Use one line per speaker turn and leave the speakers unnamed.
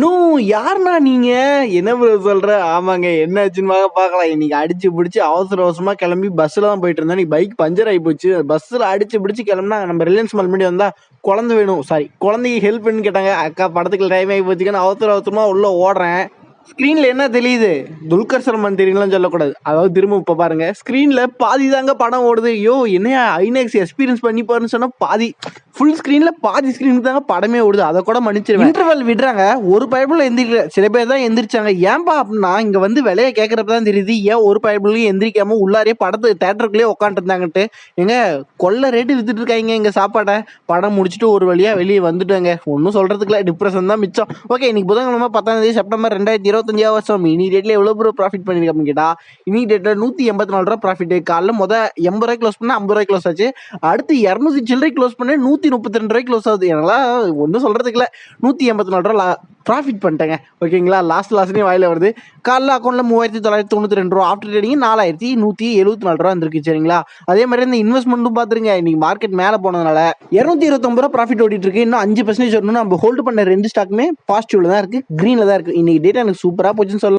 No யாருண்ணா நீங்க? என்ன bro சொல்ற? ஆமாங்க. என்னாச்சுன்னு வாங்க பார்க்கலாம். இன்னைக்கு அடிச்சு புடிச்சு அவசர அவசரமா கிளம்பி பஸ்ல தான் போயிட்டு இருந்தேன். இன்னைக்கு பைக் பஞ்சர் ஆயி போச்சு. பஸ்ல அடிச்சு பிடிச்சு கிளம்புனா நம்ம ரிலையன்ஸ் மால் முன்னாடி வந்தா குழந்தை வேணும். சாரி குழந்தைக்கு ஹெல்ப் பண்ணு கேட்டாங்க. அக்கா படத்துக்கு டைம் ஆகி போச்சுக்கன்னு அவசர அவசரமா உள்ள ஓடுறேன். ஸ்க்ரீன்ல என்ன தெரியுது? துல்கர் சல்மான் தெரியும்லாம் சொல்லக்கூடாது. அதாவது திரும்ப இப்ப பாருங்க. ஸ்க்ரீன்ல பாதி தாங்க படம் ஓடுது. யோ என்னையா ஐநாக்ஸ் எக்ஸ்பீரியன்ஸ் பண்ணி பாருன்னு சொன்னா பாதி ஃபுல் ஸ்க்ரீன்ல பாதி ஸ்க்ரீனுக்கு தாங்க படமே ஓடுது. அத கூட மன்னிச்சிருவேன். இன்டர்வல் விடுறாங்க. ஒரு பயபுல எந்திரிக்கல. சில பேர் தான் எந்திரிச்சாங்க. ஏன்பா அப்படின்னா இங்க வந்து விலைய கேட்கறப்ப தான் தெரியுது. ஏன் ஒரு பயபுலையும் எந்திரிக்காம உள்ளாரே படத்து தியேட்டருக்குள்ளேயே உட்காந்துட்டு இருந்தாங்கன்ட்டு. ஏங்க கொள்ள ரேட்டு வித்துட்டு இருக்காங்க இங்க சாப்பாட. படம் முடிச்சுட்டு ஒரு வழியா வெளியே வந்துட்டேங்க. ஒன்றும் சொல்றதுக்குல டிப்ரெஷன் தான் மிச்சம். ஓகே இன்னைக்கு புதன்கிழமை 10ஆம் தேதி செப்டம்பர் 2025 வருஷம். இனி டேட்ல எவ்வளவு ப்ரோ ப்ராஃபிட் பண்ணிருக்க அப்படின்னு கேட்டா இனி டேட்ல 184 ரூபா ப்ராஃபிட். காலைல 80 ரூபாய் க்ளோஸ் பண்ணா 50 ரூபாய் க்ளோஸ் ஆச்சு. அடுத்து 200 சில்லறை க்ளோஸ் பண்ண 132 ரூபாய் க்ளோஸ் ஆகுது. எனக்குலாம் ஒன்றும் சொல்றதுக்கு இல்லை. 184 ரூபா ப்ராஃபிட் பண்ணிட்டேங்க. ஓகேங்களா லாஸ்ட்னே வாயில வருது. காலைல அக்கௌண்ட்ல 3992 ரூபா. ஆஃப்டர் ட்ரேடிங் 4174 ரூபா இருந்திருக்கு. சரிங்களா அதே மாதிரி இந்த இன்வெஸ்ட்மெண்ட்டும் பாத்துருங்க. இன்னைக்கு மார்க்கெட் மேல போனதுனால 229 ரூபா ப்ராஃபிட் ஓடிட்டு இருக்கு. இன்னும் 5% வரணும். நம்ம ஹோல்டு பண்ண 2 ஸ்டாக்குமே பாசிட்டிவ்ல தான் இருக்கு, கிரீன்ல தான் இருக்கு. இன்னைக்கு டேட்டா எனக்கு சூப்பரா போச்சுன்னு சொல்லலாம்.